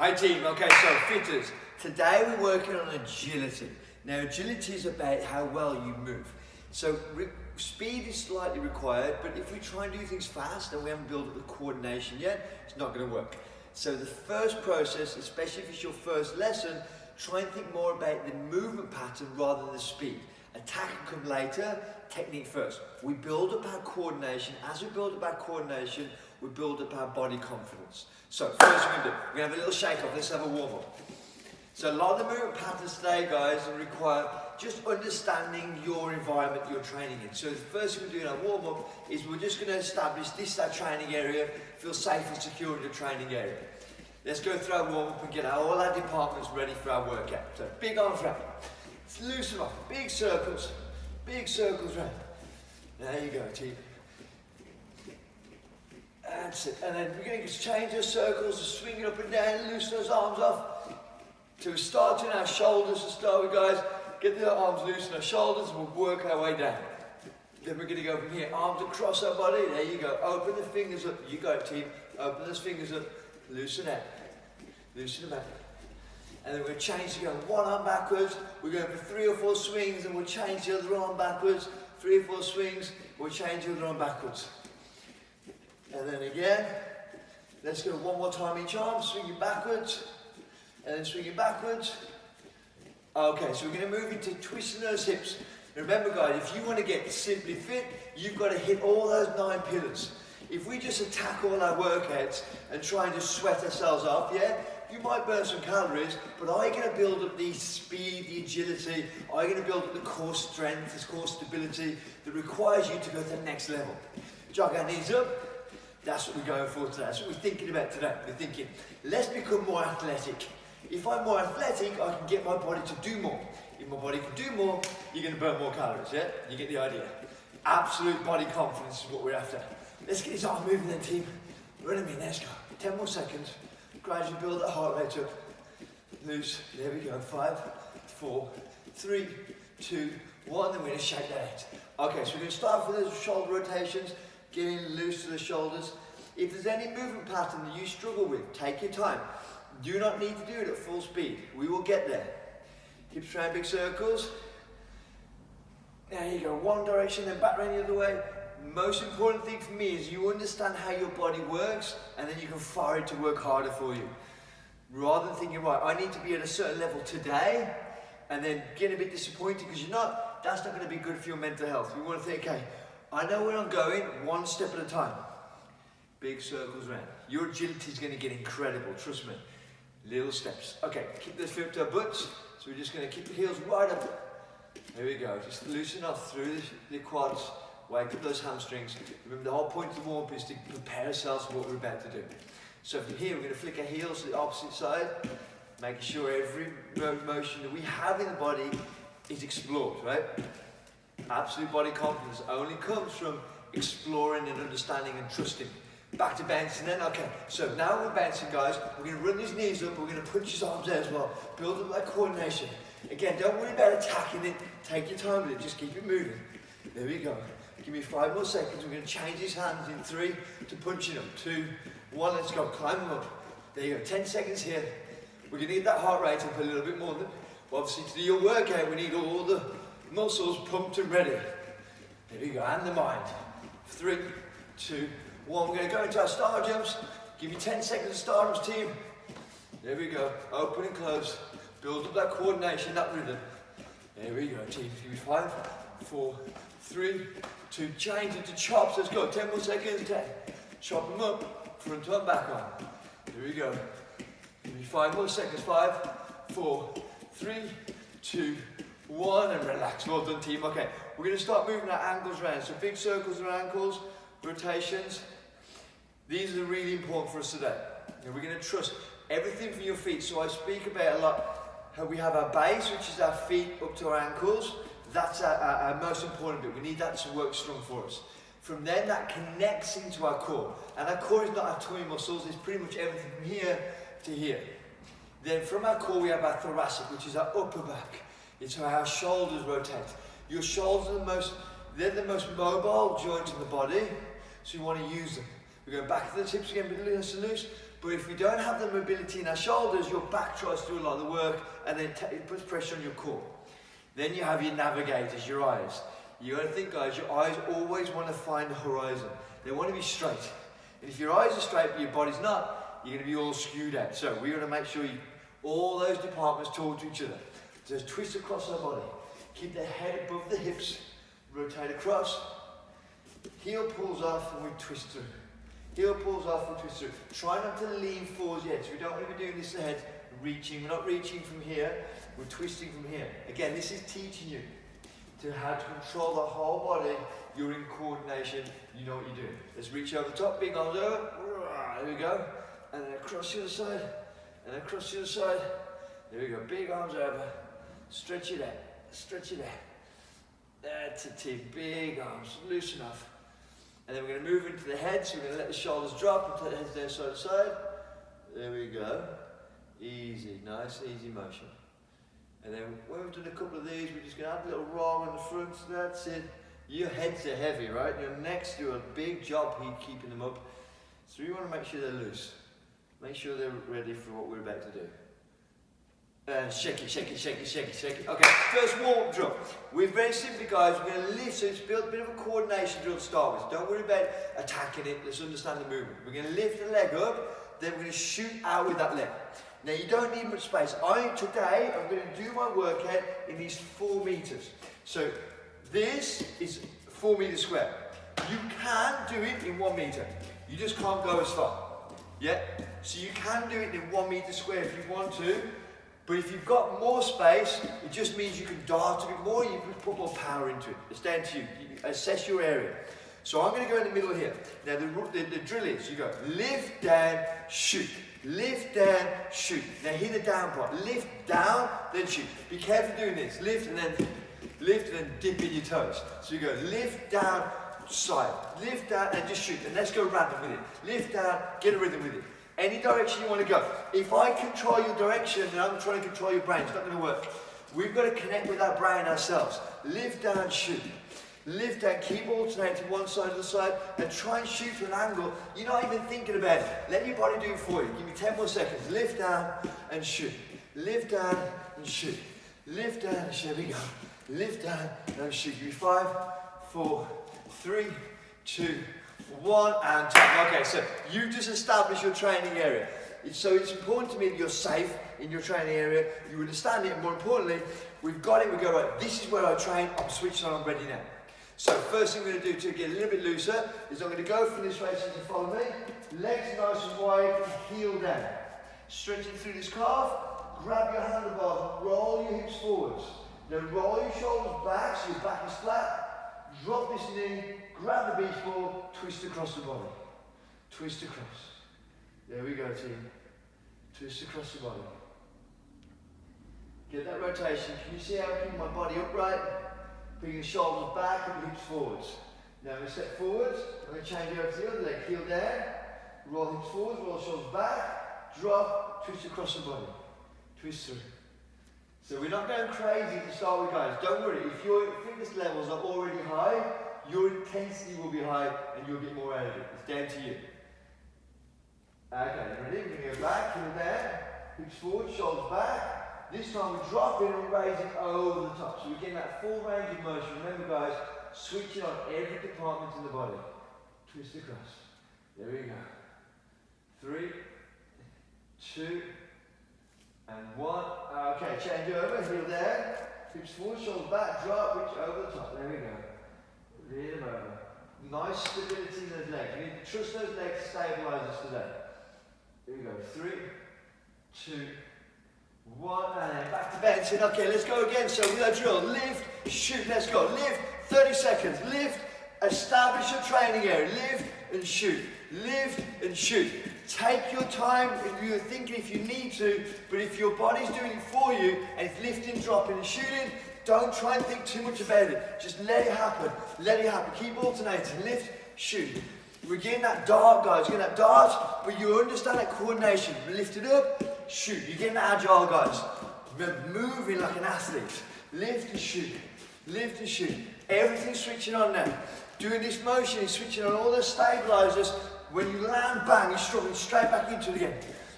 Hi team, okay, so fitters. Today we're working on agility. Now agility is about how well you move. So speed is slightly required, but if we try and do things fast and we haven't built up the coordination yet, it's not going to work. So the first process, especially if it's your first lesson, try and think more about the movement pattern rather than the speed. Attack can come later, technique first. We build up our coordination. As we build up our coordination, we build up our body confidence. So first we're going to have a little shake off. Let's have a warm up. So a lot of the movement patterns today, guys, require just understanding your environment you're training in. So the first thing we do in our warm up is we're just going to establish this is our training area, feel safe and secure in the training area. Let's go through our warm up and get all our departments ready for our workout. So big arms round. Let's loosen off. Big circles round. There you go, team. That's it. And then we're going to change those circles, swing it up and down, loosen those arms off. So we're starting our shoulders to start with, guys. Get the arms loose in our shoulders and we'll work our way down. Then we're going to go from here, arms across our body. There you go. Open the fingers up. You got it, team. Open those fingers up. Loosen out. Loosen them out. And then we're going to change to go one arm backwards. We're going for 3 or 4 swings and we'll change the other arm backwards. 3 or 4 swings, we'll change the other arm backwards. And then again, let's go one more time each arm, swing it backwards, and then swing it backwards. Okay, so we're going to move into twisting those hips. Remember guys, if you want to get simply fit, you've got to hit all those 9 pillars. If we just attack all our workouts and try and just sweat ourselves off, yeah, you might burn some calories, but are you going to build up the speed, the agility? Are you going to build up the core strength, the core stability that requires you to go to the next level? Jog our knees up. That's what we're going for today. That's what we're thinking about today. We're thinking, let's become more athletic. If I'm more athletic, I can get my body to do more. If my body can do more, you're going to burn more calories, yeah? You get the idea. Absolute body confidence is what we're after. Let's get this arm moving then, team. Run me, let's go. 10 more seconds. Gradually build that heart rate up. Loose. There we go. 5, 4, 3, 2, 1. Then we're going to shake that out. Okay, so we're going to start with those shoulder rotations. Getting loose to the shoulders. If there's any movement pattern that you struggle with, take your time. Do not need to do it at full speed. We will get there. Hips round big circles. There you go. One direction, then back round the other way. Most important thing for me is you understand how your body works, and then you can fire it to work harder for you. Rather than thinking, right, I need to be at a certain level today, and then getting a bit disappointed because you're not, that's not going to be good for your mental health. We want to think, okay, I know where I'm going, one step at a time. Big circles round. Your agility is going to get incredible, trust me. Little steps. Okay, keep those feet up to our butts. So we're just going to keep the heels right up. There we go. Just loosen off through the quads. Wake up those hamstrings. Remember, the whole point of the warm-up is to prepare ourselves for what we're about to do. So from here, we're going to flick our heels to the opposite side, making sure every motion that we have in the body is explored, right? Absolute body confidence only comes from exploring and understanding and trusting. Back to bouncing then, okay. So now we're bouncing, guys. We're going to run these knees up, we're going to punch his arms out as well. Build up that coordination. Again, don't worry about attacking it. Take your time with it, just keep it moving. There we go. Give me 5 more seconds. We're going to change his hands in 3 to punching them. 2, 1, let's go. Climb them up. There you go. 10 seconds here. We're going to get that heart rate up a little bit more. Well, obviously, to do your workout, we need all the muscles pumped and ready. There we go. And the mind. 3, 2, 1. We're going to go into our star jumps. Give you 10 seconds of star jumps, team. There we go. Open and close. Build up that coordination, that rhythm. There we go, team. Give me 5, 4, 3, 2, change into chops. Let's go. 10 more seconds. 10. Chop them up. Front arm, back arm. Here we go. Give me 5 more seconds. 5, 4, 3, 2, 1, and relax. Well done, team. Okay, we're going to start moving our ankles around. So big circles around ankles, rotations. These are really important for us today. And we're going to trust everything from your feet. So I speak about a lot how we have our base, which is our feet up to our ankles. That's our most important bit. We need that to work strong for us. From then, that connects into our core. And our core is not our tummy muscles. It's pretty much everything from here to here. Then from our core, we have our thoracic, which is our upper back. It's how our shoulders rotate. Your shoulders are they're the most mobile joint in the body, so you want to use them. We're going back to the hips again, but loose and loose. But if we don't have the mobility in our shoulders, your back tries to do a lot of the work, and then it puts pressure on your core. Then you have your navigators, your eyes. You got to think, guys, your eyes always want to find the horizon. They want to be straight. And if your eyes are straight but your body's not, you're going to be all skewed out. So we're going to make sure all those departments talk to each other. Just twist across our body. Keep the head above the hips. Rotate across. Heel pulls off and we twist through. Heel pulls off and twist through. Try not to lean forwards yet. So we don't want to be doing this ahead. Reaching. We're not reaching from here. We're twisting from here. Again, this is teaching you to how to control the whole body. You're in coordination. You know what you're doing. Let's reach over the top. Big arms over. There we go. And then across the other side. And then across the other side. There we go. Big arms over. Stretch it out. Stretch it out. That's a tip. Big arms. Loose enough. And then we're going to move into the head. So we're going to let the shoulders drop and take the heads down side to side. There we go. Easy. Nice, easy motion. And then when we've done a couple of these, we're just going to add a little roll on the front. That's it. Your heads are heavy, right? Your necks do a big job here keeping them up. So you want to make sure they're loose. Make sure they're ready for what we're about to do. And shake it, shake it, shake it, shake it, shake it. Okay, first warm-up drill. We're very simply, guys, we're going to lift, so it's built a bit of a coordination drill to start with. Don't worry about attacking it, let's understand the movement. We're going to lift the leg up, then we're going to shoot out with that leg. Now you don't need much space. Today, I'm going to do my workout in these 4 meters. So this is 4 meters square. You can do it in 1 meter. You just can't go as far. Yeah? So you can do it in 1 meter square if you want to. But if you've got more space, it just means you can dart a bit more, you can put more power into it. It's down to you. You assess your area. So I'm going to go in the middle here. Now the drill is, you go lift, down, shoot. Lift, down, shoot. Now hit the down part. Lift, down, then shoot. Be careful doing this. Lift and then dip in your toes. So you go lift, down, side. Lift, down, and just shoot. And let's go random with it. Lift, down, get a rhythm with it. Any direction you want to go. If I control your direction, then I'm trying to control your brain. It's not going to work. We've got to connect with our brain ourselves. Lift, down, shoot. Lift, down, keep alternating one side to the side, and try and shoot to an angle you're not even thinking about it. Let your body do it for you. Give me 10 more seconds. Lift, down, and shoot. Lift, down, and shoot. Lift, down, and shoot. Here we go. Lift, down, and shoot. Give me 5, 4, 3, 2, 1, and top. Okay, so you just established your training area. So it's important to me that you're safe in your training area, you understand it, and more importantly, we've got it, we go, right, this is where I train, I'm switching on, I'm ready now. So first thing I'm going to do to get a little bit looser is I'm going to go from this way, so you can follow me, legs nice and wide, heel down. Stretching through this calf, grab your handlebars, roll your hips forwards. Then roll your shoulders back, so your back is flat, drop this knee, grab the beach ball, twist across the body. Twist across. There we go, team. Twist across the body. Get that rotation. Can you see how I keep my body upright? Bring the shoulders back and the hips forwards. Now I'm going to step forwards. I'm going to change over to the other leg. Heel down. Roll hips forwards, roll shoulders back. Drop, twist across the body. Twist through. So we're not going crazy to start with, guys. Don't worry. If your fitness levels are already high, your intensity will be high and you'll get more out of it. It's down to you. Okay, ready? We're going to go back, heel down, hips forward, shoulders back. This time we're dropping and raising over the top. So we're getting that full range of motion. Remember, guys, switching on every department in the body. Twist across. There we go. 3, 2, and 1. Okay, change over, heel down, hips forward, shoulders back, drop, reach over the top. There we go. Lean them over. Nice stability in those legs. You need to trust those legs to stabilise us today. Here we go. 3, 2, 1, and then back to benching. Okay, let's go again. So with our drill, lift, shoot, let's go. Lift, 30 seconds. Lift, establish your training area. Lift and shoot. Lift and shoot. Take your time if you're thinking if you need to, but if your body's doing it for you and it's lifting, dropping and shooting, don't try and think too much about it. Just let it happen. Let it happen. Keep alternating. Lift, shoot. We're getting that dart, guys. You're getting that dart, but you understand that coordination. Lift it up, shoot. You're getting agile, guys. Moving like an athlete. Lift and shoot. Lift and shoot. Everything's switching on now. Doing this motion is switching on all the stabilizers when you land, bang, you're struggling straight back into it again.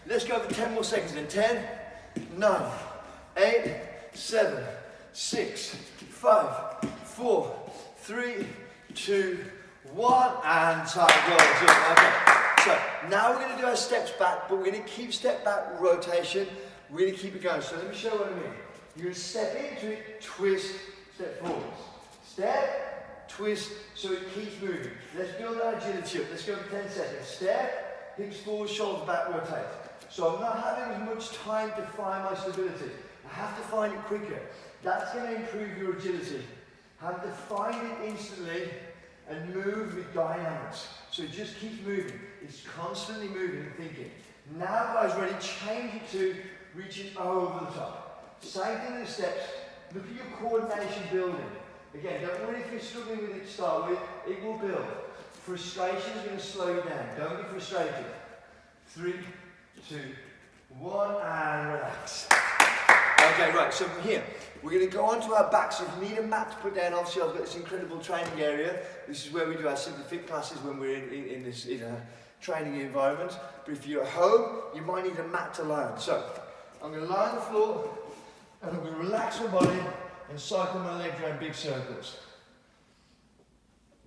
Let's go for 10 more seconds then. 10, 9, 8, 7, 6, 5, 4, 3, 2, 1, and time. Well done. Okay. So now we're going to do our steps back, but we're going to keep step back rotation. We're going to keep it going. So let me show you what I mean. You're going to step into it, twist, step forwards. Step, twist, so it keeps moving. Let's build our agility up. Let's go for 10 seconds. Step, hips forward, shoulders back, rotate. So I'm not having as much time to find my stability. I have to find it quicker. That's going to improve your agility. Have to find it instantly and move with dynamics. So it just keeps moving. It's constantly moving and thinking. Now guys, ready, change it to reaching over the top. Same thing in the steps. Look at your coordination building. Again, don't worry if you're struggling with it to start with, it will build. Frustration is going to slow you down. Don't get frustrated. 3, 2, 1, and relax. Okay, right, so from here, we're going to go onto our backs. So if you need a mat to put down, obviously I've got this incredible training area. This is where we do our Simply Fit classes when we're in this training environment. But if you're at home, you might need a mat to lie on. So, I'm going to lie on the floor, and I'm going to relax my body and cycle my legs around big circles.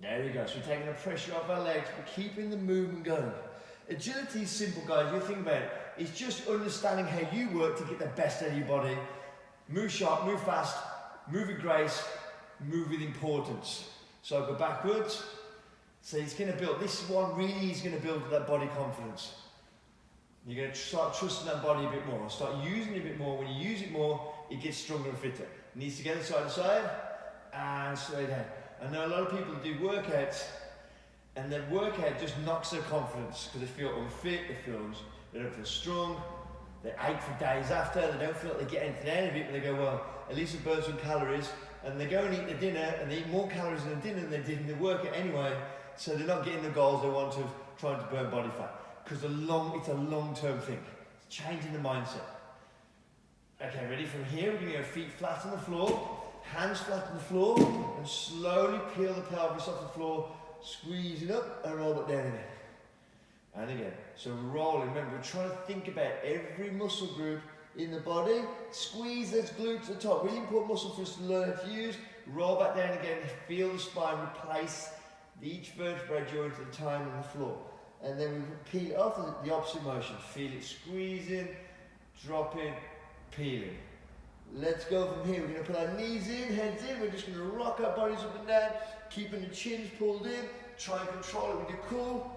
There we go. So we're taking the pressure off our legs, but keeping the movement going. Agility is simple, guys. You think about it. It's just understanding how you work to get the best out of your body. Move sharp, move fast, move with grace, move with importance. So I go backwards. So it's going to build. This is what really is going to build that body confidence. You're going to start trusting that body a bit more. Start using it a bit more. When you use it more, it gets stronger and fitter. It needs to get side to side and slow down. I know a lot of people do workouts, and their workout just knocks their confidence because they feel unfit, they don't feel strong, they ache for days after, they don't feel like they get anything out of it, but they go, well, at least it burns some calories, and they go and eat their dinner, and they eat more calories in their dinner than they did in their workout anyway, so they're not getting the goals they want to, trying to burn body fat. Because it's a long-term thing. It's changing the mindset. Okay, ready? From here, we're going to go feet flat on the floor, hands flat on the floor, and slowly peel the pelvis off the floor, squeeze it up, and roll it down again. And again. So we're rolling. Remember, we're trying to think about every muscle group in the body. Squeeze those glutes at the top. Really important muscle for us to learn how to use. Roll back down again. Feel the spine replace each vertebrae joint at a time on the floor. And then we repeat after the opposite motion. Feel it squeezing, dropping, peeling. Let's go from here. We're going to put our knees in, heads in. We're just going to rock our bodies up and down, keeping the chins pulled in. Try and control it with your core.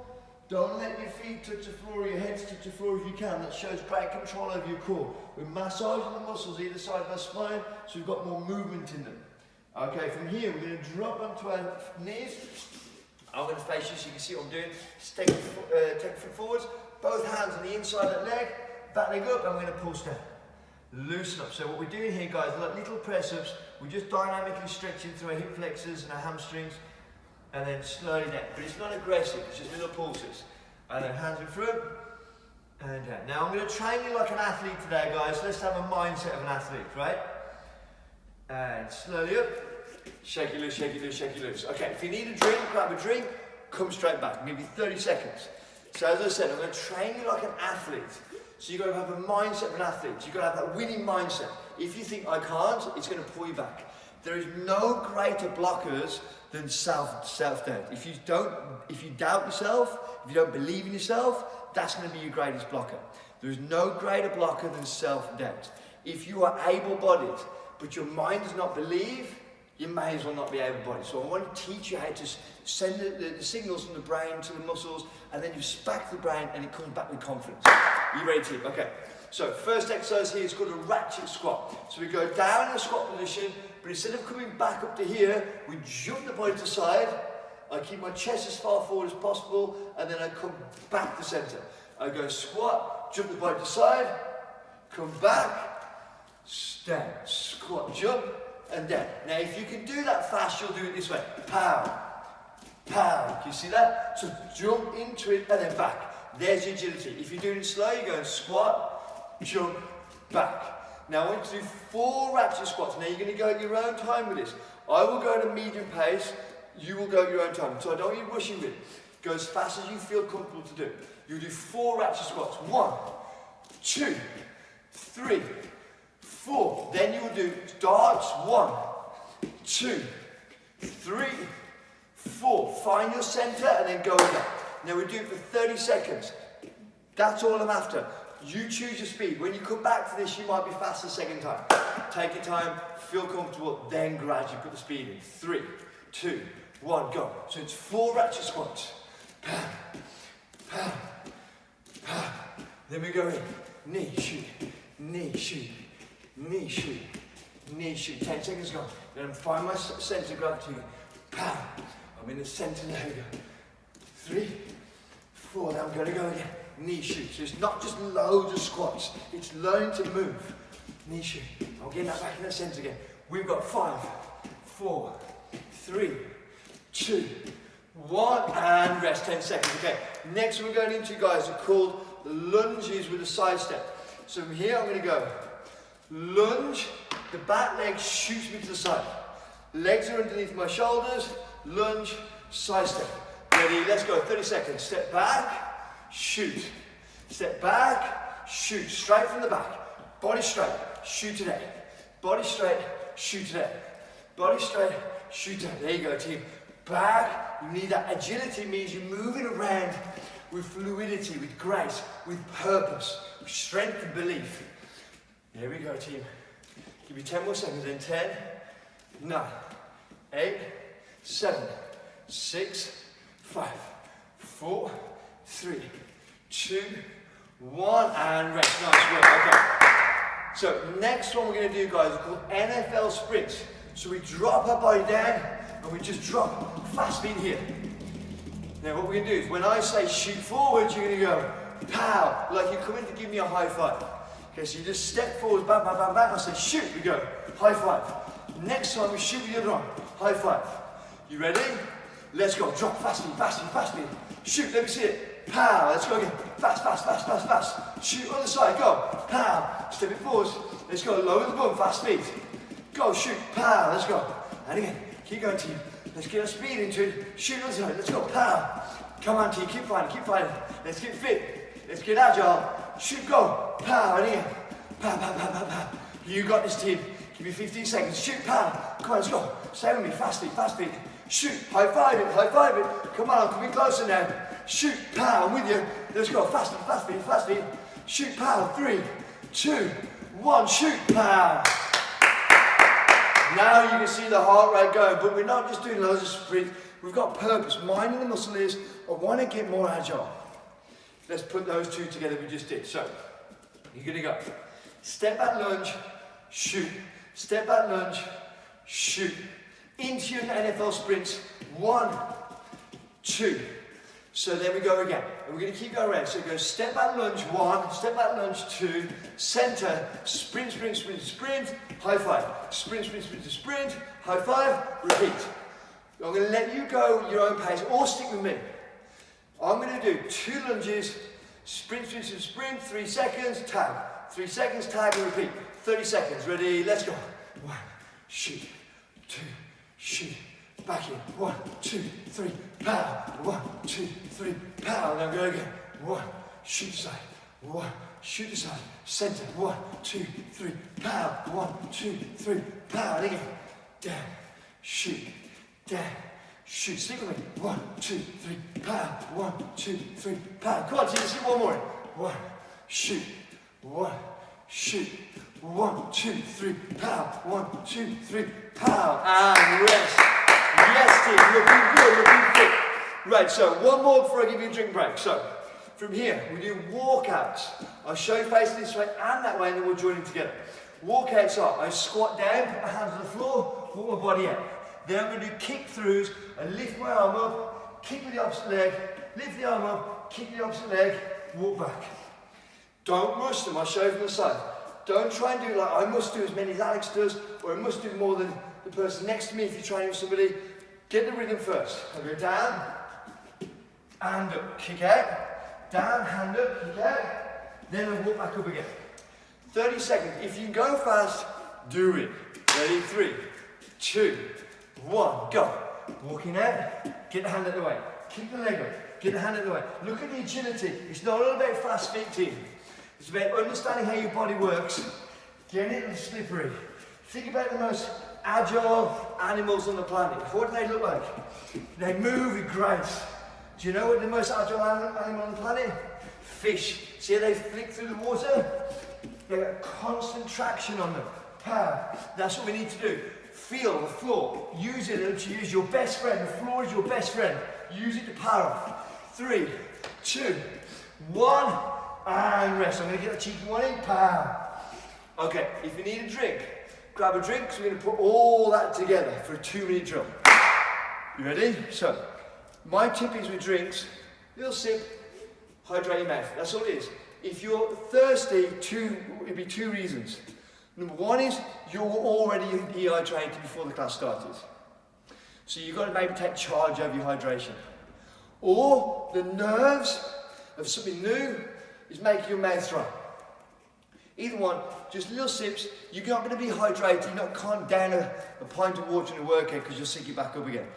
Don't let your feet touch the floor or your heads touch the floor if you can. That shows great control over your core. We're massaging the muscles either side of our spine so we've got more movement in them. Okay, from here we're going to drop onto our knees. I'm going to face you so you can see what I'm doing. Just take a foot forwards, both hands on the inside of that leg, back leg up, and we're going to pulse down. Loosen up. So what we're doing here, guys, like little press-ups, we're just dynamically stretching through our hip flexors and our hamstrings, and then slowly down. But it's not aggressive, it's just little pulses. And then hands in front, and down. Now I'm going to train you like an athlete today, guys. Let's have a mindset of an athlete, right? And slowly up. Shake it loose, shake it loose, shake it loose. Okay, if you need a drink, grab a drink, come straight back. Maybe 30 seconds. So as I said, I'm going to train you like an athlete. So you've got to have a mindset of an athlete. You've got to have that winning mindset. If you think I can't, it's going to pull you back. There is no greater blockers than self-doubt. If you doubt yourself, if you don't believe in yourself, that's going to be your greatest blocker. There is no greater blocker than self-doubt. If you are able-bodied, but your mind does not believe, you may as well not be able-bodied. So I want to teach you how to send the signals from the brain to the muscles, and then you spack the brain and it comes back with confidence. Are you ready to? Okay. So first exercise here is called a ratchet squat. So we go down in a squat position, but instead of coming back up to here, we jump the body to the side. I keep my chest as far forward as possible, and then I come back to center. I go squat, jump the body to the side, come back, stand, squat, jump, and down. Now if you can do that fast, you'll do it this way. Pow, pow. Can you see that? So jump into it and then back. There's your agility. If you're doing it slow, you're going squat, jump, back. Now I want you to do 4 ratchet squats. Now you're going to go at your own time with this. I will go at a medium pace, you will go at your own time. So I don't want you rushing with it. Go as fast as you feel comfortable to do. You'll do 4 ratchet squats. 1, 2, 3, 4. Then you will do darts. 1, 2, 3, 4. Find your center and then go again. Now we do it for 30 seconds. That's all I'm after. You choose your speed. When you come back to this, you might be fast the second time. Take your time, feel comfortable, then gradually put the speed in. 3, 2, 1, go. So it's 4 ratchet squats. Pow, pow, pow. Then we go in. Knee, shoot, knee, shoot, knee, shoot, knee, shoot. 10 seconds go. Then find my center of gravity. Pow. I'm in the center. There we go. 3, 4. Now I'm going to go again. Knee shoot. So it's not just loads of squats. It's learning to move. Knee shoot. I'm getting that back in the center again. We've got 5, 4, 3, 2, 1, and rest 10 seconds. Okay. Next we're going into, guys, are called lunges with a side step. So from here I'm going to go lunge. The back leg shoots me to the side. Legs are underneath my shoulders. Lunge, side step. Ready? Let's go. 30 seconds. Step back. Shoot. Step back, shoot. Straight from the back. Body straight, shoot today. Body straight, shoot today. Body straight, shoot today. There you go, team. Back, you need that agility. Means you're moving around with fluidity, with grace, with purpose, with strength and belief. There we go, team. Give me 10 more seconds. Then 10, 9, 8, 7, 6, 5, 4, 3, 2, 1, and rest. Nice work. Okay. So next one we're going to do, guys, is called NFL sprints. So we drop our body down and we just drop fast feet here. Now what we're going to do is when I say shoot forward, you're going to go pow, like you're coming to give me a high five. Okay, so you just step forward, bam, bam, bam, bam. I say shoot, we go high five. Next time we shoot with the other arm, high five. You ready? Let's go. Drop fast feet, fast feet, fast feet. Shoot, let me see it. Pow, let's go again. Fast, fast, fast, fast, fast. Shoot on the side, go. Pow, step it forwards. Let's go, lower the bum, fast feet. Go, shoot, pow, let's go. And again, keep going, team. Let's get our speed into it. Shoot on the side, let's go, pow. Come on, team, keep fighting, keep fighting. Let's get fit, let's get agile. Shoot, go, pow, and again. Pow, pow, pow, pow, pow. You got this, team. Give me 15 seconds. Shoot, pow. Come on, let's go. Stay with me, fast feet, fast feet. Shoot, high five it, high five it. Come on, I'm coming closer now. Shoot, pow, I'm with you. Let's go, fast feet, fast feet, fast feet. Shoot, pow, 3, 2, 1, shoot, pow. Now you can see the heart rate going, but we're not just doing loads of sprints. We've got purpose. Minding the muscle is, I want to get more agile. Let's put those two together we just did. So, you're going to go. Step back lunge, shoot. Step back lunge, shoot. Into your NFL sprints, 1, 2. So there we go again. And we're going to keep going around. So it goes step back lunge, 1, step back lunge, 2, center, sprint, sprint, sprint, sprint, high five. Sprint, sprint, sprint, sprint, high five, repeat. I'm going to let you go your own pace or stick with me. I'm going to do 2 lunges, sprint, sprint, sprint, sprint, 3 seconds, tag. 3 seconds, tag, and repeat. 30 seconds. Ready? Let's go. 1, shoot, 2, shoot. Back in. 1, 2, 3, pow. 1, 2, 3, pow. Now go again. 1, shoot the side. 1, shoot the side. Center. 1, 2, 3, pow. 1, 2, 3, pow. And again. Down. Shoot. Down. Shoot. Stick with me. 1, 2, 3, pow. 1, 2, 3, pow. Come on, team. Let's get one more. 1, shoot. 1, shoot. 1, 2, 3, pow. 1, 2, 3, pow. And rest. Yes, team, looking good, looking fit. Right, so one more before I give you a drink break. So, from here, we do walkouts. I'll show you facing this way and that way, and then we'll join in together. Walkouts are, I squat down, put my hands on the floor, put my body out. Then I'm going to do kick-throughs. I lift my arm up, kick with the opposite leg, lift the arm up, kick the opposite leg, walk back. Don't rush them, I'll show you from the side. Don't try and do like, I must do as many as Alex does, or I must do more than the person next to me if you're training with somebody. Get the rhythm first. I'll go down, and up, kick out, down, hand up, kick out, then I'll walk back up again. 30 seconds. If you can go fast, do it. Ready? 3, 2, 1, go. Walking out, get the hand out the way. Kick the leg up, Get the hand out of the way. Look at the agility. It's not all about fast feet, team. It's about understanding how your body works, getting it slippery. Think about the most agile animals on the planet. What do they look like? They move with grace. Do you know what the most agile animal on the planet? Fish. See how they flick through the water? They've got constant traction on them. Power. That's what we need to do. Feel the floor. Use it to use your best friend. The floor is your best friend. Use it to power off. 3, 2, 1, and rest. I'm going to get a cheeky one in. Power. Okay, if you need a drink, grab a drink, because we're going to put all that together for a 2-minute drill. You ready? So, my tip is with drinks, little sip, hydrate your mouth. That's all it is. If you're thirsty, it'd be 2 reasons. Number 1 is you're already dehydrated before the class started. So you've got to maybe take charge of your hydration. Or the nerves of something new is making your mouth dry. Either one, just little sips. You're not going to be hydrated. You're not can't down a pint of water in a workout because you'll sink it back up again.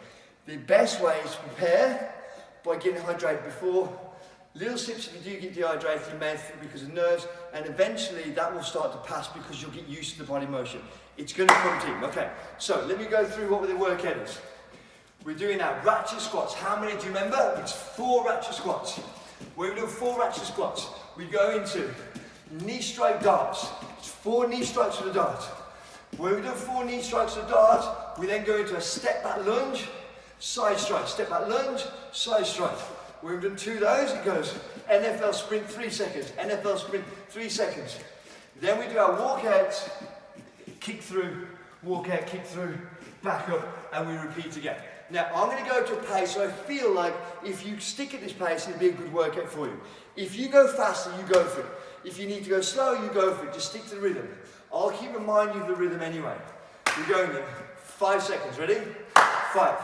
The best way is to prepare by getting hydrated before. Little sips if you do get dehydrated in your mouth because of nerves, and eventually that will start to pass because you'll get used to the body motion. It's going to come, team. Okay, so let me go through what the workout is. We're doing now ratchet squats. How many do you remember? It's 4 ratchet squats. We're doing 4 ratchet squats. We go into knee strike darts. It's 4 knee strikes with a dart. When we do 4 knee strikes with a dart, we then go into a step back lunge, side strike, step back lunge, side strike. When we've done 2 of those, it goes NFL sprint 3 seconds, NFL sprint 3 seconds. Then we do our walkouts, kick through, walk out, kick through, back up, and we repeat again. Now, I'm going to go to a pace so I feel like if you stick at this pace, it'll be a good workout for you. If you go faster, you go for it. If you need to go slow, you go for it. Just stick to the rhythm. I'll keep reminding you of the rhythm anyway. We're going in 5 seconds. Ready? 5,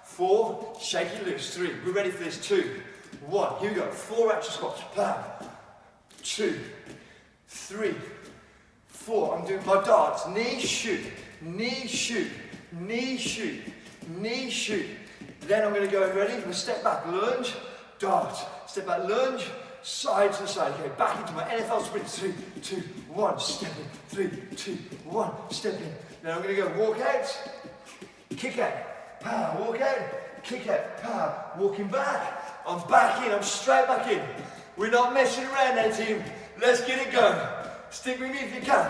4, shake it loose. 3, we're ready for this. 2, 1, here we go. 4 ratchet squats. Pow. 2, 3, 4. I'm doing my darts. Knee, shoot. Knee, shoot. Knee, shoot. Knee, shoot. Then I'm going to go, ready? For a step back lunge, dart. Step back lunge, side to side. Okay, back into my NFL sprint. 3, 2, 1, step in. 3, 2, 1, step in. Then I'm going to go walk out, kick out, power, walk out, kick out, power, walking back. I'm back in, I'm straight back in. We're not messing around now, team. Let's get it going. Stick with me if you can.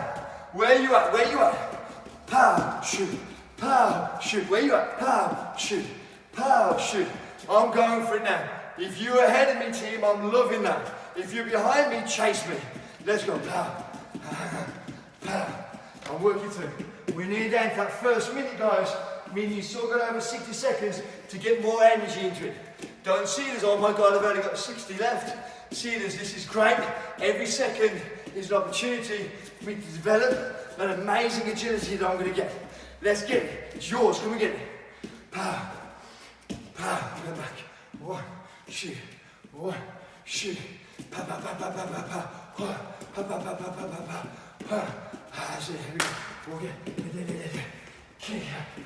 Where you at? Where you at? Power, shoot. Pow, shoot. Where you at? Pow, shoot. Pow, shoot. I'm going for it now. If you're ahead of me, team, I'm loving that. If you're behind me, chase me. Let's go. Pow. Pow. I'm working through. We're nearly down to that first minute, guys. Meaning you've still got over 60 seconds to get more energy into it. Don't see it as, oh my God, I've only got 60 left. See it as, this is great. Every second is an opportunity for me to develop an amazing agility that I'm going to get. Let's get it. It's yours. Can we get it? Pow. Pow. Go back. 1, shoot. 1, shoot. Pow, pow, pow, pow, pow, pow, pow. Pow, pow, pow, pow, pow, pow, pow, pow. That's it. Here we go. Walk it. Kick out.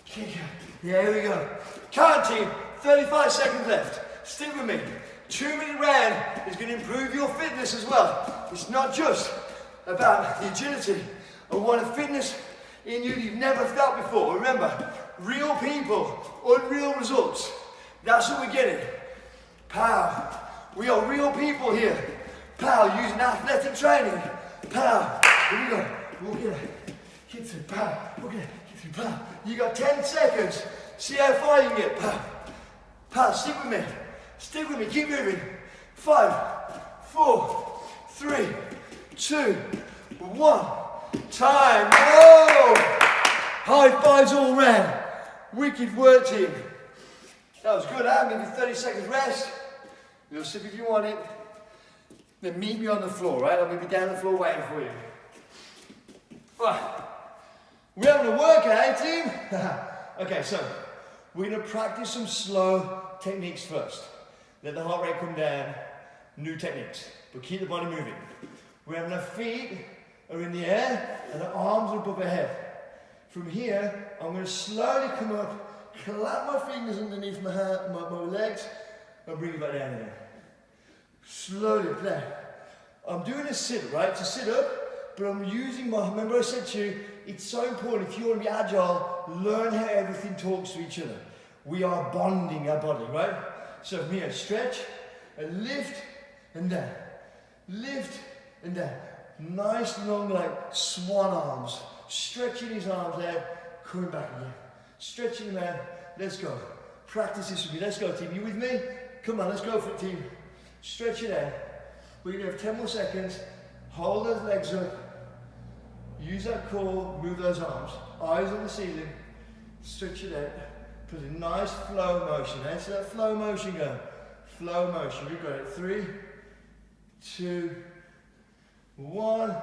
Kick out. Yeah, here we go. Count, team. 35 seconds left. Stick with me. 2-minute round is going to improve your fitness as well. It's not just about the agility. I want a fitness in you you've never felt before. Remember, real people, unreal results. That's what we're getting. Pow. We are real people here. Pow, using athletic training. Pow. Here we go. Walk it. Hit through. Pow. Walk it. Hit through. Pow. You got 10 seconds. See how far you can get. Pow. Pow. Stick with me. Stick with me. Keep moving. 5, 4, 3, 2, 1. Time. Whoa! High fives all round. Wicked work, team. That was good, huh? Maybe 30 seconds rest. You'll sip if you want it. Then meet me on the floor, right? I'm going to be down the floor waiting for you. Right. We're having a workout, team. Okay, so we're going to practice some slow techniques first. Let the heart rate come down. New techniques. But keep the body moving. We're having our feet are in the air and the arms are above the head. From here, I'm going to slowly come up, clap my fingers underneath my legs, and bring it back down again. Slowly, there. I'm doing a sit-up, right? It's a sit-up, but I'm using my, remember I said to you, it's so important if you want to be agile, learn how everything talks to each other. We are bonding our body, right? So from here, stretch, and lift, and down. Lift, and down. Nice long like swan arms. Stretching his arms out, coming back again. Stretching them out, let's go. Practice this with me, let's go team. You with me? Come on, let's go for it team. Stretch it out. We're going to have 10 more seconds. Hold those legs up. Use that core, move those arms. Eyes on the ceiling. Stretch it out. Put a nice flow motion. Answer that flow motion go. Flow motion. We've got it. 3, 2, 1,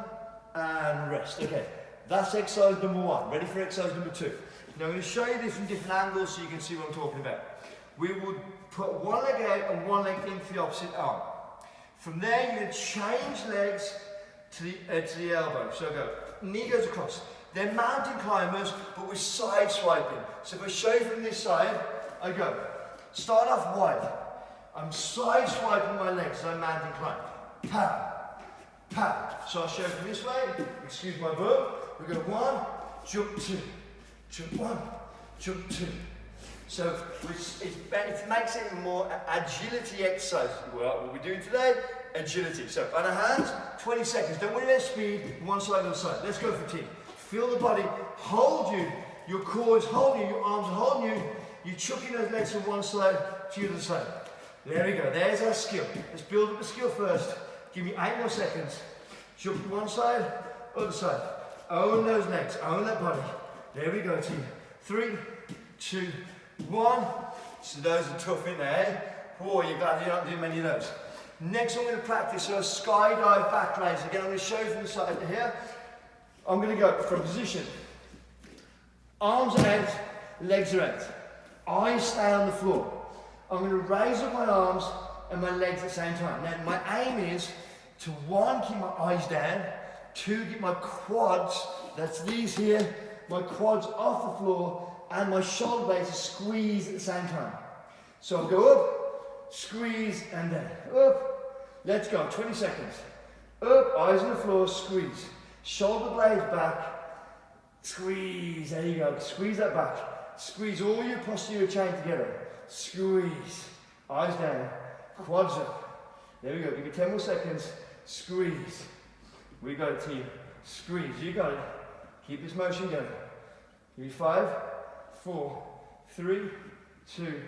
and rest. Okay, that's exercise number 1. Ready for exercise number 2. Now I'm going to show you this from different angles so you can see what I'm talking about. We would put one leg out and one leg into the opposite arm. From there, you're going to change legs to the elbow. So go, knee goes across. They're mountain climbers, but we're side swiping. So if I show you from this side, I go. Start off wide. I'm side swiping my legs, so I mountain climb. Pow, pow. So I'll show you from this way. Excuse my bum. We go 1, jump 2, jump 1, jump 2. So it makes it more agility exercise. What we're doing today, agility. So on our hands, 20 seconds. Don't worry about speed, one side to the side. Let's go for team. Feel the body hold you. Your core is holding you, your arms are holding you. You're chucking those legs from one side to the other side. There we go. There's our skill. Let's build up the skill first. Give me 8 more seconds. Jump one side, other side. Own those legs, own that body. There we go, team. 3, 2, 1. So those are tough in there. Oh, you're glad you're not doing many of those. Next, I'm going to practice a skydive back raise. Again, I'm going to show you from the side here. I'm going to go from position. Arms are out, legs are out. Eyes stay on the floor. I'm going to raise up my arms and my legs at the same time. Now, my aim is to 1, keep my eyes down. 2, get my quads, that's these here, my quads off the floor, and my shoulder blades squeeze at the same time. So I'll go up, squeeze, and down. Up, let's go, 20 seconds. Up, eyes on the floor, squeeze. Shoulder blades back, squeeze, there you go, squeeze that back. Squeeze all your posterior chain together. Squeeze, eyes down, quads up. There we go, give me 10 more seconds. Squeeze. We got it, team. Squeeze, you got it. Keep this motion going. Give me 5, 4, 3, 2,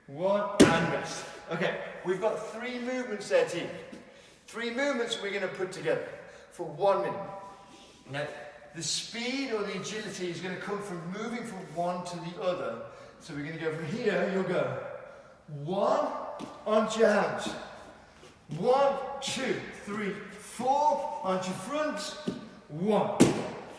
1, and rest. Okay, we've got 3 movements there, team. 3 movements we're going to put together for 1 minute. Now, the speed or the agility is going to come from moving from one to the other. So we're going to go from here, you'll go 1 onto your hands. 1, 2, 3, 4 onto your fronts. 1.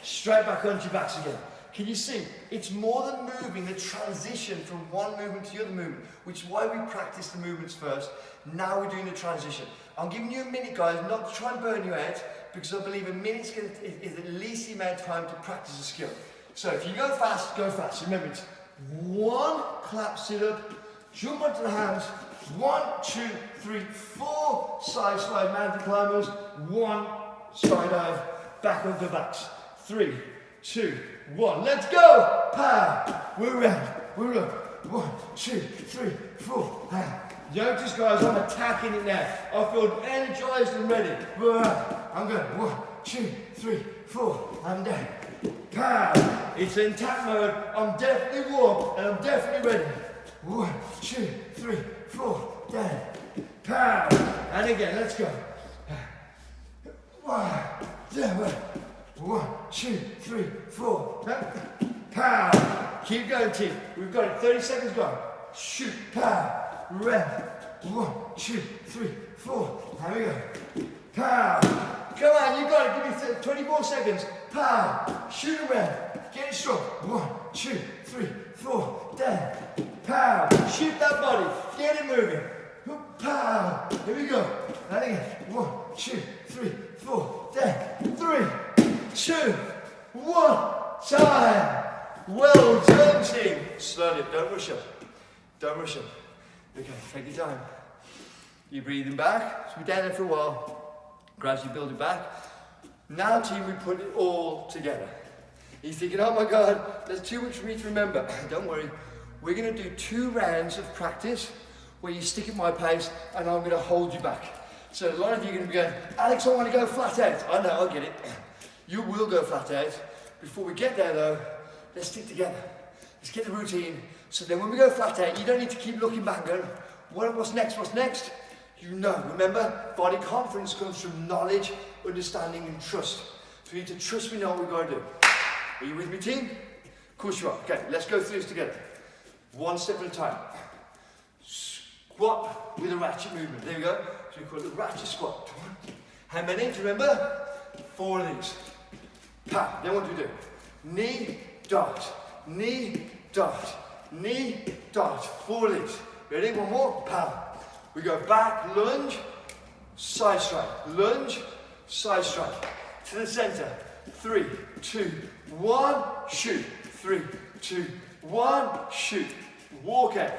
Straight back onto your backs again. Can you see? It's more than moving, the transition from one movement to the other movement, which is why we practice the movements first. Now we're doing the transition. I'm giving you a minute, guys, not to try and burn you out, because I believe a minute is at least the amount of time to practice a skill. So if you go fast, go fast. Remember, it's 1 clap sit up, jump onto the hands, 1, 2, 3, 4 side slide mountain climbers, 1 skydive, back onto the backs. 3, 2, 1. Let's go! Pow! We're around. We're up. 1, 2, 3, 4. Pow! Notice, guys, I'm attacking it now. I feel energized and ready. I'm going 1, 2, 3, 4. I'm down. Pow! It's in attack mode. I'm definitely warm and I'm definitely ready. 1, 2, 3, 4. Down. Pow! And again, let's go. 1, 2, 3, 4. Pow! Keep going, team. We've got it. 30 seconds gone. Shoot. Pow! Round. 1, 2, 3, 4. There we go. Pow! Come on, you got it. Give me 24 seconds. Pow! Shoot around. Get it strong. 1, 2, 3, 4. Down. Pow! Shoot that body. Get it moving. Pow! Here we go. And again. 1, 2, 3, 4. Down. 3, 2, 1. Time. Well done, team. Slowly. Don't rush up. Don't rush up. Okay, take your time. You're breathing back. So we're down there for a while. Gradually build it back. Now team, we put it all together. You're thinking, oh my God, there's too much for me to remember. Don't worry. We're going to do 2 rounds of practice where you stick at my pace and I'm going to hold you back. So a lot of you are going to be going, Alex, I want to go flat out. I know, I get it. You will go flat out. Before we get there though, let's stick together. Let's get the routine. So then when we go flat out, you don't need to keep looking back and going, what's next, what's next? You know, remember, body confidence comes from knowledge, understanding and trust. So we need to trust we know what we've got to do. Are you with me, team? Of course you are. Okay, let's go through this together. 1 step at a time. Squat with a ratchet movement. There we go. So we call it the ratchet squat. How many? Do you remember? 4 of these. Pa. Then what do we do? Knee, dart. Knee, dart. Knee, dart. 4 of these. Ready? One more. Pa. We go back, lunge, side strike. Lunge, side strike. To the center. 3, 2, 1, shoot. 3, 2, 1, shoot. Walk out.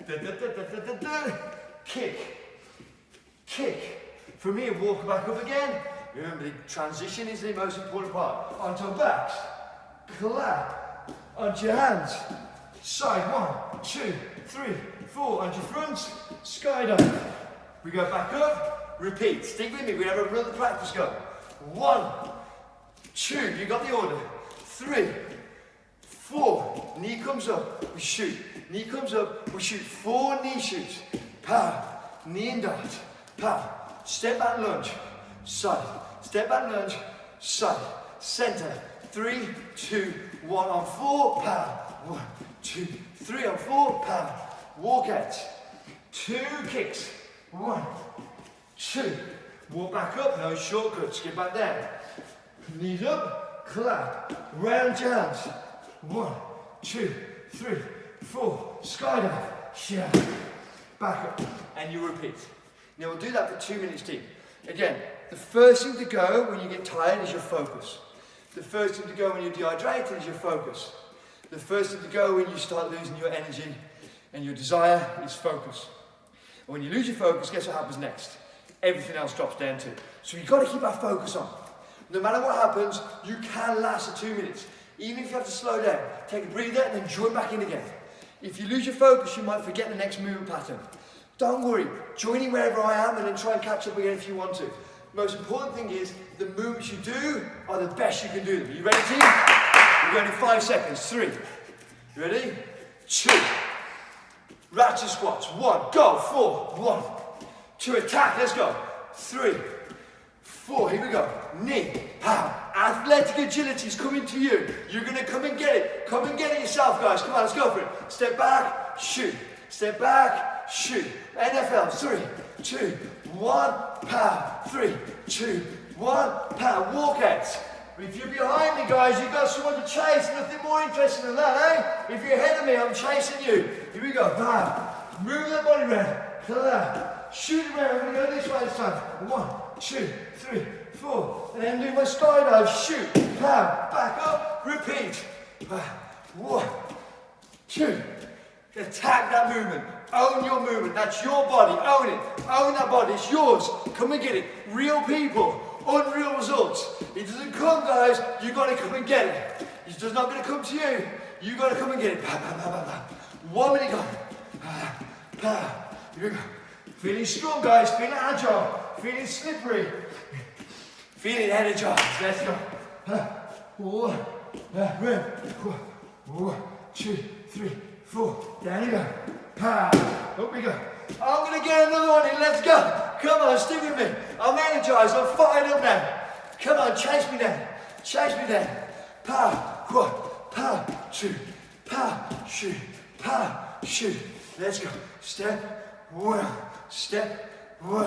Da, da, da, da, da, da, da. Kick. Kick. From here, walk back up again. Remember, the transition is the most important part. Onto our backs. Clap. Onto your hands. Side. 1, 2, 3, 4. Onto your fronts. Skydive. We go back up. Repeat. Stick with me. We have a real practice go. 1, 2. You got the order. 3, 4. Knee comes up. We shoot. Knee comes up. We shoot. 4 knee shoots. Pow. Knee and dart. Pow. Step back lunge. Side. Step back lunge. Side. Center. 3, 2, 1 on 4. Pow. 1, 2, 3 on 4. Pow. Walk out. 2 kicks. 1, 2. Walk back up. No shortcuts. Get back down. Knees up. Clap. Round your hands. 1, 2, 3, 4. Skydive. Yeah. Back up. And you repeat. Now we'll do that for 2 minutes, team. Again, the first thing to go when you get tired is your focus. The first thing to go when you're dehydrated is your focus. The first thing to go when you start losing your energy and your desire is focus. And when you lose your focus, guess what happens next? Everything else drops down too. So you've got to keep our focus on. No matter what happens, you can last the 2 minutes. Even if you have to slow down, take a breather and then join back in again. If you lose your focus, you might forget the next movement pattern. Don't worry, join in wherever I am and then try and catch up again if you want to. The most important thing is the movements you do are the best you can do them. You ready, team? We're going in 5 seconds. 3. You ready? 2. Ratchet squats. 1. Go. 4. 1. 2. Attack. Let's go. 3. 4. Here we go. Knee. Pow. Athletic agility is coming to you. You're going to come and get it. Come and get it yourself, guys. Come on, let's go for it. Step back. Shoot. Step back. Shoot. NFL. 3, 2, 1. Pow. 3, 2, 1. Pow. Walk out. If you're behind me, guys, you've got someone to chase. Nothing more interesting than that, eh? If you're ahead of me, I'm chasing you. Here we go. Pow. Move that body around. Clap. Shoot it around. I'm going to go this way this time. 1, 2, 3, 4. And then do my skydive. Shoot. Pow. Back up. Repeat. 1, 2. Attack that movement. Own your movement. That's your body. Own it. Own that body. It's yours. Come and get it. Real people. Unreal results. It doesn't come, guys. You got to come and get it. It's just not going to come to you. You got to come and get it. 1 minute go. Here we go. Feeling strong, guys. Feeling agile. Feeling slippery. Feeling energized. Let's go. 1, 2, 3, 4. Down you go. Up we go. I'm going to get another one in. Let's go. Come on, stick with me. I'm energized. I'm fired up now. Come on, chase me down. Chase me down. 1, 2, shoot. Shoot. Let's go. Step, 1. Step, 1.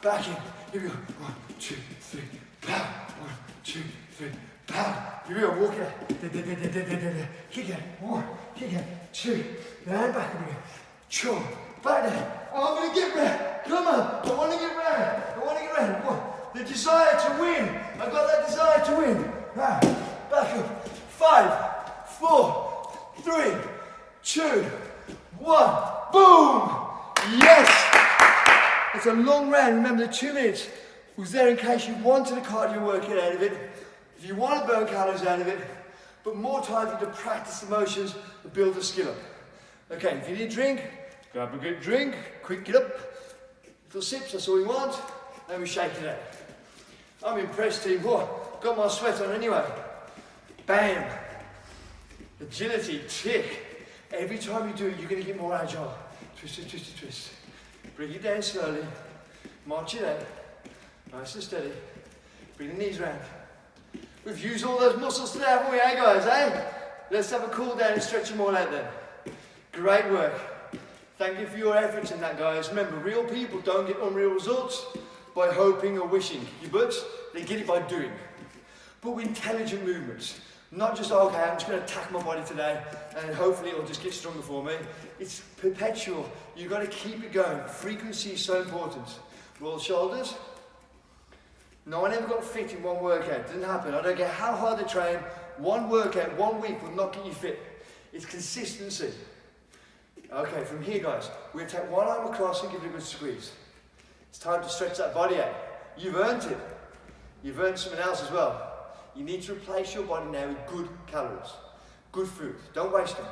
Back in. Here we go. 1, 2, 3. 1, 2, 3. Here we go. Walk it out. Kick it. 1. Kick it. 2. And back again. Chop. Back there. I'm going to get red. Come on. I want to get red. 1. The desire to win. I've got that desire to win. Back up. 5, 4, 3, 2, 1. Boom. Yes. It's a long round. Remember, the 2 minutes was there in case you wanted a cardio workout out of it, if you want to burn calories out of it, but more time for you to practice the motions and build the skill up. Okay, if you need a drink, grab a good drink, quick get up, little sips, that's all we want, and we shake it out. I'm impressed, team. Oh, got my sweat on anyway. Bam. Agility, tick. Every time you do it, you're going to get more agile. Twist it, twist it, twist. Bring it down slowly. March it out. Nice and steady. Bring the knees round. We've used all those muscles today, haven't we, guys, Let's have a cool down and stretch them all out then. Great work. Thank you for your efforts in that, guys. Remember, real people don't get unreal results by hoping or wishing. Your butts, they get it by doing. But with intelligent movements. Not just, okay, I'm just going to attack my body today and hopefully it'll just get stronger for me. It's perpetual. You've got to keep it going. Frequency is so important. Roll the shoulders. No one ever got fit in one workout. It doesn't happen. I don't care how hard they train. One workout, 1 week will not get you fit. It's consistency. Okay, from here, guys, we're going to take one arm across and give it a good squeeze. It's time to stretch that body out. You've earned it. You've earned something else as well. You need to replace your body now with good calories, good food. Don't waste them.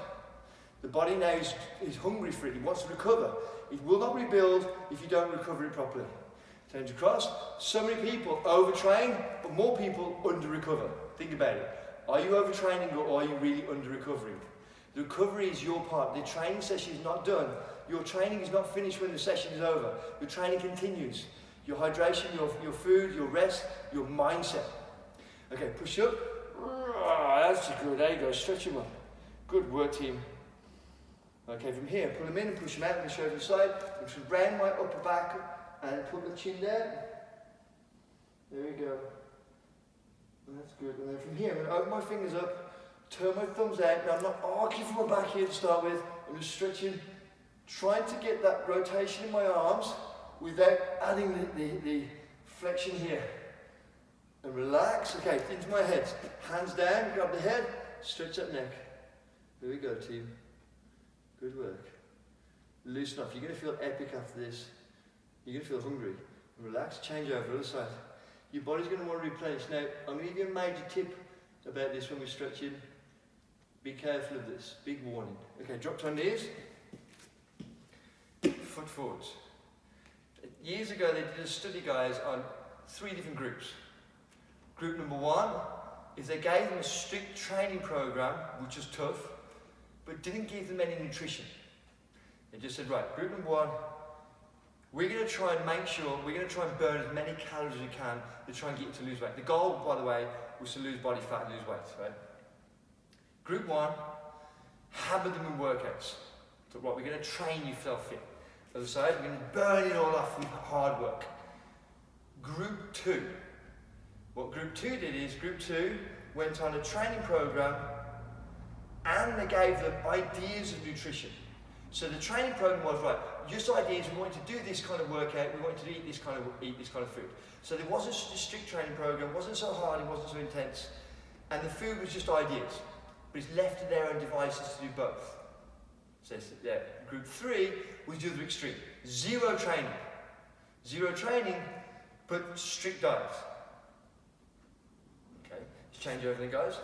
The body now is hungry for it. It wants to recover. It will not rebuild if you don't recover it properly. Turn across. So many people overtrain, but more people under-recover. Think about it. Are you overtraining or are you really under-recovering? The recovery is your part. The training session is not done. Your training is not finished when the session is over. Your training continues. Your hydration, your food, your rest, your mindset. Okay, push up. That's good. There you go. Stretch them up. Good work, team. Okay, from here, pull them in and push them out on the shoulder side. I'm just round my upper back and put the chin down. There we go. And that's good. And then from here, I'm going to open my fingers up, turn my thumbs out. Now I'm not arcing from my back here to start with. I'm just stretching, trying to get that rotation in my arms without adding the flexion here. And relax. Okay, into my head. Hands down, grab the head, stretch that neck. There we go, team. Good work. Loosen up. You're going to feel epic after this. You're going to feel hungry. Relax, change over, other side. Your body's going to want to replenish. Now, I'm going to give you a major tip about this when we're stretching. Be careful of this. Big warning. Okay, drop to our knees. Foot forwards. Years ago, they did a study, guys, on 3 different groups. Group number 1 is they gave them a strict training program, which was tough, but didn't give them any nutrition. They just said, right, group number 1, we're going to try and make sure, we're going to try and burn as many calories as we can to try and get you to lose weight. The goal, by the way, was to lose body fat and lose weight, right? Group 1, hammer them in workouts. So right, we're going to train yourself fit. Other side, we're going to burn it all off with hard work. Group 2. What Group 2 did is, Group 2 went on a training program and they gave them ideas of nutrition. So the training program was, right, just ideas, we want to do this kind of workout, we want to eat this kind of food. So there wasn't a strict training program, it wasn't so hard, it wasn't so intense, and the food was just ideas. But it's left to their own devices to do both. So yeah, Group 3 was the other extreme. Zero training, but strict diets. Okay, let's change over then, guys.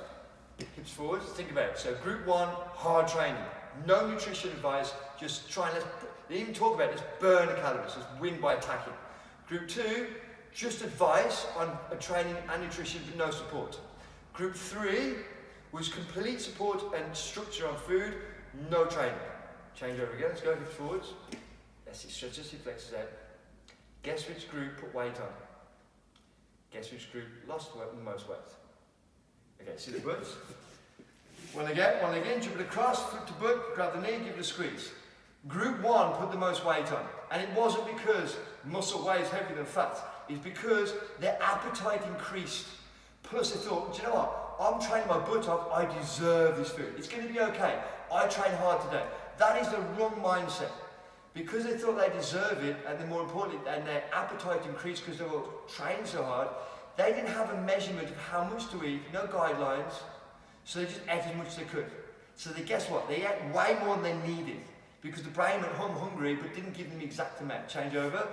Hips forwards, think about it. So Group 1, hard training. No nutrition advice, just try and they even talk about this, burn the calories, just win by attacking. Group 2, just advice on training and nutrition, but no support. Group 3 was complete support and structure on food, no training. Change over again, let's go hips forwards. That's it, stretch us, hip flexors out. Guess which group put weight on? Guess which group lost weight, the most weight? Okay, see the butts? One leg in, jump it across, foot to butt, grab the knee, give it a squeeze. Group 1 put the most weight on. And it wasn't because muscle weighs heavier than fat. It's because their appetite increased. Plus they thought, do you know what? I'm training my butt off, I deserve this food. It's going to be okay. I train hard today. That is the wrong mindset. Because they thought they deserve it, and then more importantly, and their appetite increased because they were training so hard, they didn't have a measurement of how much to eat, no guidelines, so they just ate as much as they could. So they, guess what? They ate way more than they needed. because the brain went home hungry but didn't give them the exact amount. Change over.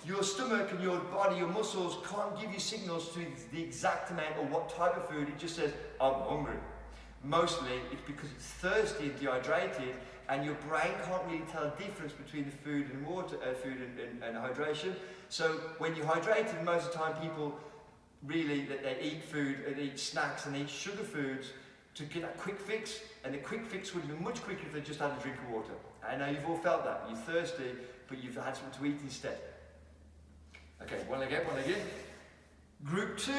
Your stomach and your body, your muscles can't give you signals to the exact amount or what type of food. It just says, I'm hungry. Mostly it's because it's thirsty and dehydrated, and your brain can't really tell the difference between the food and water, food and hydration. So when you're hydrated, most of the time people really, they eat food and eat snacks and eat sugar foods to get that quick fix, and the quick fix would have been much quicker if they just had a drink of water. I know you've all felt that. You're thirsty, but you've had something to eat instead. Okay, one again. Group 2,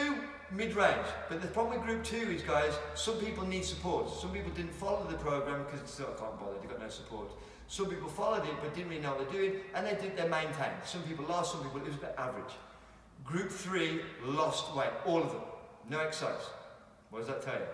mid-range. But the problem with group 2 is, guys, some people need support. Some people didn't follow the program because it's still can't bother, they've got no support. Some people followed it but didn't really know what they're doing, and they maintained. Some people lost, some people, it was a bit average. Group 3 lost weight, all of them. No exercise. What does that tell you?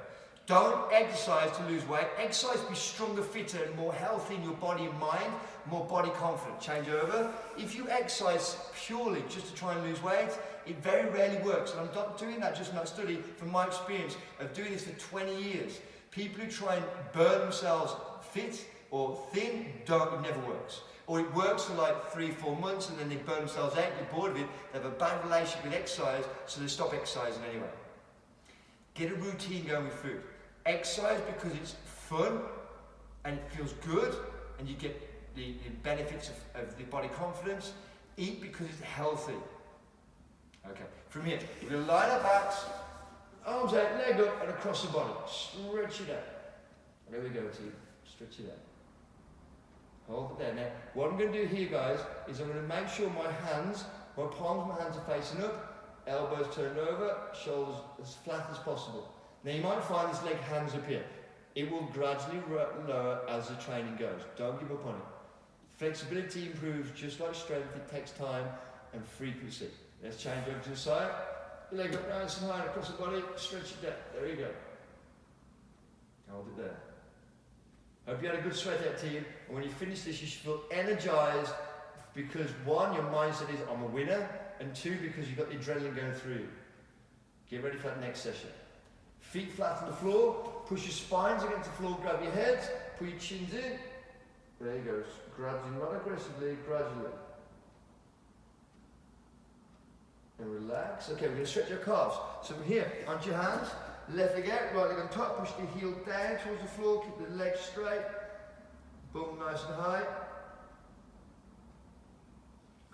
Don't exercise to lose weight. Exercise to be stronger, fitter, and more healthy in your body and mind, more body confident. Change over. If you exercise purely just to try and lose weight, it very rarely works. And I'm not doing that just from that study, from my experience of doing this for 20 years. People who try and burn themselves fit or thin, it never works. Or it works for like 3-4 months and then they burn themselves out, they're bored of it, they have a bad relationship with exercise, so they stop exercising anyway. Get a routine going with food. Exercise because it's fun and it feels good and you get the benefits of the body confidence. Eat because it's healthy. Okay, from here, we're going to line our backs, arms out, leg up and across the body. Stretch it out. There we go, team. Stretch it out. Hold it there. Now, what I'm going to do here, guys, is I'm going to make sure my palms of my hands are facing up, elbows turned over, shoulders as flat as possible. Now you might find this leg hangs up here. It will gradually lower as the training goes. Don't give up on it. Flexibility improves just like strength. It takes time and frequency. Let's change over to the side. Leg up nice and high across the body. Stretch it down. There you go. Hold it there. Hope you had a good sweat out, team. And when you finish this, you should feel energized because 1, your mindset is I'm a winner, and 2, because you've got the adrenaline going through you. Get ready for that next session. Feet flat on the floor, push your spines against the floor, grab your heads, put your chins in. There you go, gradually, not aggressively, gradually. And relax. Okay, we're going to stretch your calves. So from here, onto your hands, left leg out, right leg on top, push the heel down towards the floor, keep the legs straight, bum nice and high.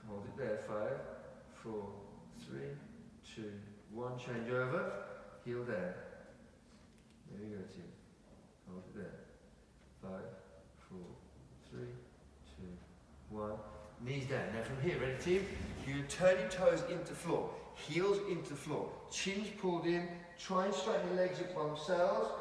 Hold it there, 5, 4, 3, 2, 1, change over, heel down. There you go, team. Hold it there. 5, 4, 3, 2, 1. Knees down. Now from here, ready, team? You turn your toes into floor, heels into the floor, chins pulled in. Try and straighten the legs up by themselves.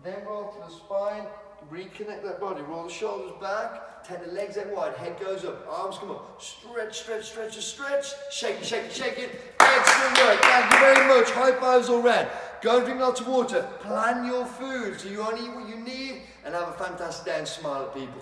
Then roll to the spine. Reconnect that body. Roll the shoulders back. Take the legs out wide. Head goes up. Arms come up. Stretch, stretch, stretch, stretch. Shake it, shake it, shake it. Excellent work. Thank you very much. High fives all round. Go and drink lots of water. Plan your food so you only eat what you need and have a fantastic day and smile at people.